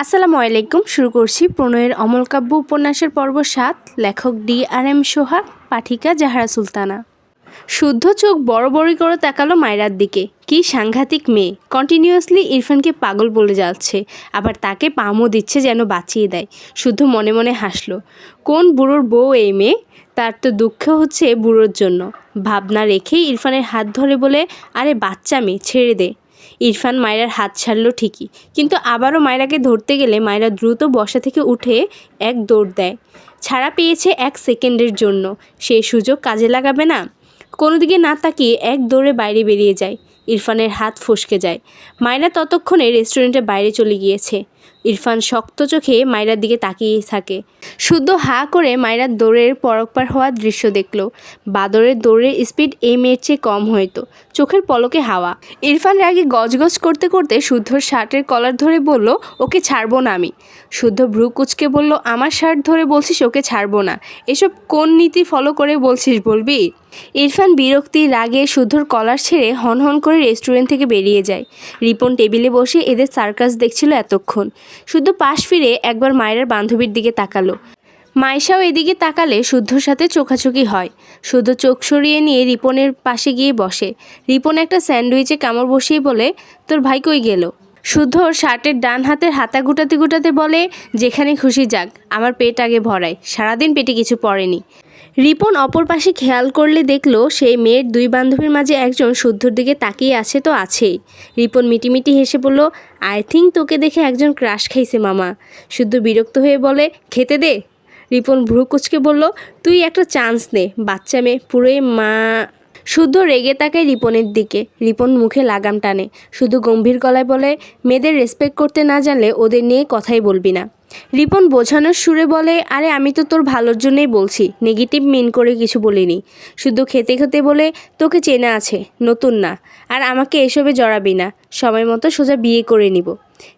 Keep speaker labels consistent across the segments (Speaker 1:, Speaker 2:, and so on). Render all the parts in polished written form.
Speaker 1: আসসালামু আলাইকুম। শুরু করছি প্রণয়ের অমলকাব্য উপন্যাসের পর্ব ৭। লেখক DRM সোহাগ, পাঠিকা জাহরা সুলতানা। শুদ্ধ চোখ বড় বড় করে তাকালো মায়রার দিকে। কি সাংঘাতিক মেয়ে, কন্টিনিউয়াসলি ইরফানকে পাগল বলে যাচ্ছে, আবার তাকে পামও দিচ্ছে যেন বাঁচিয়ে দেয়। শুদ্ধ মনে মনে হাসলো। কোন বুড়োর বউ এই মেয়ে? তার তো দুঃখ হচ্ছে বুড়োর জন্য। ভাবনা রেখেই ইরফানের হাত ধরে বলে, আরে বাচ্চা মেয়ে, ছেড়ে দে। ইরফান মায়রার হাত ছাড়ল ঠিকই, কিন্তু আবারও মায়রাকে ধরতে গেলে মায়রা দ্রুত বসা থেকে উঠে এক দৌড় দেয়। ছাড়া পেয়েছে 1 সেকেন্ডের জন্য, সেই সুযোগ কাজে লাগাবে না? কোনো দিকে না তাকিয়ে এক দৌড়ে বাইরে বেরিয়ে যায়। ইরফানের হাত ফসকে যায়। মায়রা ততক্ষণে রেস্টুরেন্টের বাইরে চলে গিয়েছে। ইরফান শক্ত চোখে মায়রার দিকে তাকিয়ে থাকে। শুদ্ধ হাঁ করে মায়রার দৌড়ের পরকপার হওয়ার দৃশ্য দেখল। বাদরের দৌড়ের স্পিড এই মেয়ের চেয়ে কম হয়তো। চোখের পলকে হাওয়া। ইরফান রাগে গজগজ করতে করতে শুদ্ধর শার্টের কলার ধরে বলল, ওকে ছাড়বো না আমি। শুদ্ধ ভ্রু কুচকে বলল, আমার শার্ট ধরে বলছিস ওকে ছাড়বো না? এসব কোন নীতি ফলো করে বলছিস বলবি? ইরফান বিরক্তি রাগে শুদ্ধর কলার ছেড়ে হনহন করে রেস্টুরেন্ট থেকে বেরিয়ে যায়। রিপন টেবিলে বসে এদের সার্কাস দেখছিল এতক্ষণ। শুদ্ধ পাশ ফিরে একবার মায়রার বান্ধবীর দিকে তাকালো। মাইশাও এদিকে তাকালে শুদ্ধর সাথে চোখাচোখি হয়। শুদ্ধ চোখ সরিয়ে নিয়ে রিপনের পাশে গিয়ে বসে। রিপন একটা স্যান্ডউইচে কামড় বসিয়ে বলে, তোর ভাই কই গেল? শুদ্ধর শার্টের ডান হাতের হাতা গুটাতে গুটাতে বলে, যেখানে খুশি যাক, আমার পেট আগে ভরায়, সারাদিন পেটে কিছু পড়েনি। রিপন অপর পাশে খেয়াল করলে দেখল সেই মেয়ের দুই বান্ধবীর মাঝে একজন শুদ্ধর দিকে তাকিয়ে আছে তো আছেই। রিপন মিটিমিটি হেসে বলল, আই থিঙ্ক তোকে দেখে একজন ক্রাশ খাইছে মামা। শুদ্ধ বিরক্ত হয়ে বলে, খেতে দে। রিপন ভ্রু কুচকে বলল, তুই একটা চান্স নে, বাচ্চা মেয়ে পুরোই মা। শুদ্ধ রেগে তাকায় রিপনের দিকে। রিপন মুখে লাগাম টানে। শুধু গম্ভীর গলায় বলে, মেয়েদের রেসপেক্ট করতে না জানলে ওদের নিয়ে কথাই বলবি না। রিপন বোঝানোর সুরে বলে, আরে আমি তো তোর ভালোর জন্যই বলছি, নেগেটিভ মিন করে কিছু বলিনি। শুধু খেতে খেতে বলে, তোকে চেনা আছে, নতুন না, আর আমাকে এসবে জড়াবি না, সময় মতো সোজা বিয়ে করে নিব।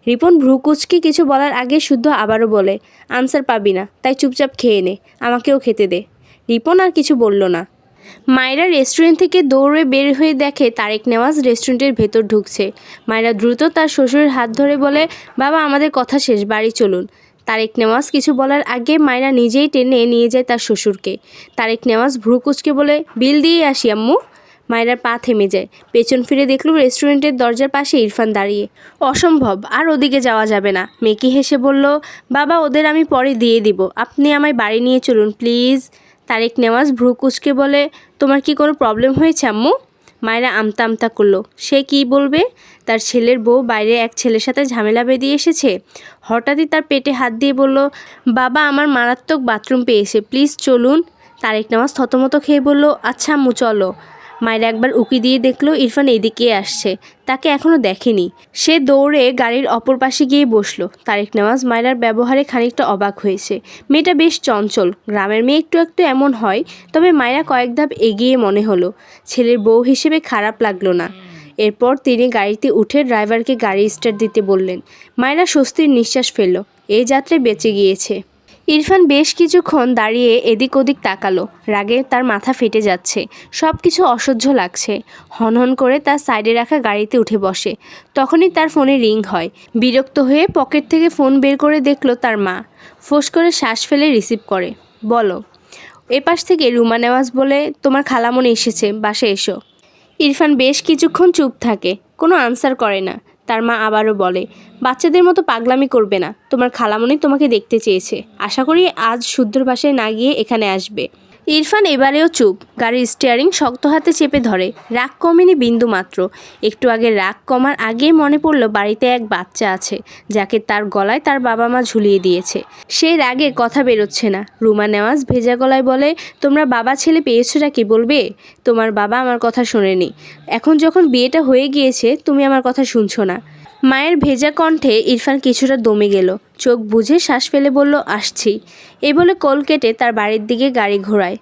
Speaker 1: রিপন ভ্রু কুচকে কিছু বলার আগে শুদ্ধ আবারও বলে, আনসার পাবি না, তাই চুপচাপ খেয়ে নে, আমাকেও খেতে দে। রিপন আর কিছু বলল না। মায়রা রেস্টুরেন্ট থেকে দৌড়ে বের হয়ে দেখে তারেক নেওয়াজ রেস্টুরেন্টের ভেতর ঢুকছে। মায়রা দ্রুত তার শ্বশুরের হাত ধরে বলে, বাবা আমাদের কথা শেষ, বাড়ি চলুন। তারেক নেওয়াজ কিছু বলার আগে মায়রা নিজেই টেনে নিয়ে যায় তার শ্বশুরকে। তারেক নেওয়াজ ভ্রু কুচকে বলে, বিল দিয়ে আসি আম্মু। মায়রার পা থেমে যায়। পেছন ফিরে দেখল রেস্টুরেন্টের দরজার পাশে ইরফান দাঁড়িয়ে। অসম্ভব, আর ওদিকে যাওয়া যাবে না। মেকি হেসে বলল, বাবা ওদের আমি পরে দিয়ে দিব, আপনি আমায় বাড়ি নিয়ে চলুন প্লিজ। তারেক নেওয়াজ ভ্রু কুচকে বলে, তোমার কি কোনো প্রবলেম হয়েছে আম্মু? মায়েরা আমতা আমতা করলো। সে কি বলবে? তার ছেলের বউ বাইরে এক ছেলের সাথে ঝামেলা বেঁধিয়ে এসেছে। হঠাৎই তার পেটে হাত দিয়ে বলল, বাবা আমার মারাত্মক বাথরুম পেয়েছে, প্লিজ চলুন। তারেক নেওয়াজ থতমত খেয়ে বলল, আচ্ছা আম্মু চলো। মায়েরা একবার উকি দিয়ে দেখলো ইরফান এদিকে আসছে, তাকে এখনও দেখেনি। সে দৌড়ে গাড়ির অপর পাশে গিয়ে বসলো। তারেক নেওয়াজ মায়রার ব্যবহারে খানিকটা অবাক হয়েছে। মেয়েটা বেশ চঞ্চল, গ্রামের মেয়ে একটু একটু এমন হয়, তবে মায়রা কয়েক ধাপ এগিয়ে মনে হলো। ছেলের বউ হিসেবে খারাপ লাগলো না। এরপর তিনি গাড়িতে উঠে ড্রাইভারকে গাড়ি স্টার্ট দিতে বললেন। মায়রা স্বস্তির নিঃশ্বাস ফেলল, এই যাত্রায় বেঁচে গিয়েছে। ইরফান বেশ কিছুক্ষণ দাঁড়িয়ে এদিক ওদিক তাকালো। রাগে তার মাথা ফেটে যাচ্ছে, সব কিছু অসহ্য লাগছে। হনহন করে তার সাইডে রাখা গাড়িতে উঠে বসে। তখনই তার ফোনে রিং হয়। বিরক্ত হয়ে পকেট থেকে ফোন বের করে দেখলো তার মা। ফোঁস করে শ্বাস ফেলে রিসিভ করে। বলো। এপাশ থেকে রুমা নেওয়াজ বলে, তোমার খালামণি এসেছে, বাসায় এসো। ইরফান বেশ কিছুক্ষণ চুপ থাকে, কোনো আনসার করে না। তার মা আবারও বলে, বাচ্চাদের মতো পাগলামি করবে না, তোমার খালামণি তোমাকে দেখতে চেয়েছে, আশা করি আজ শুদ্ধর বাসায় না গিয়ে এখানে আসবে। ইরফান এবারেও চুপ। গাড়ির স্টিয়ারিং শক্ত হাতে চেপে ধরে। রাগ কমেনি বিন্দু মাত্র। একটু আগে রাগ কমার আগে মনে পড়ল বাড়িতে এক বাচ্চা আছে, যাকে তার গলায় তার বাবা মা ঝুলিয়ে দিয়েছে। সে রাগে কথা বেরোচ্ছে না। রুমা নেওয়াজ ভেজা গলায় বলে, তোমরা বাবা ছেলে পেয়েছোটা কি বলবে? তোমার বাবা আমার কথা শোনেনি, এখন যখন বিয়েটা হয়ে গিয়েছে তুমি আমার কথা শুনছো না। মায়ের ভেজা কণ্ঠে ইরফান কিছুটা দমে গেল। চোখ বুজে শ্বাস ফেলে বলল, আসছি। এই বলে কোল কেটে তার বাড়ির দিকে গাড়ি ঘোরায়।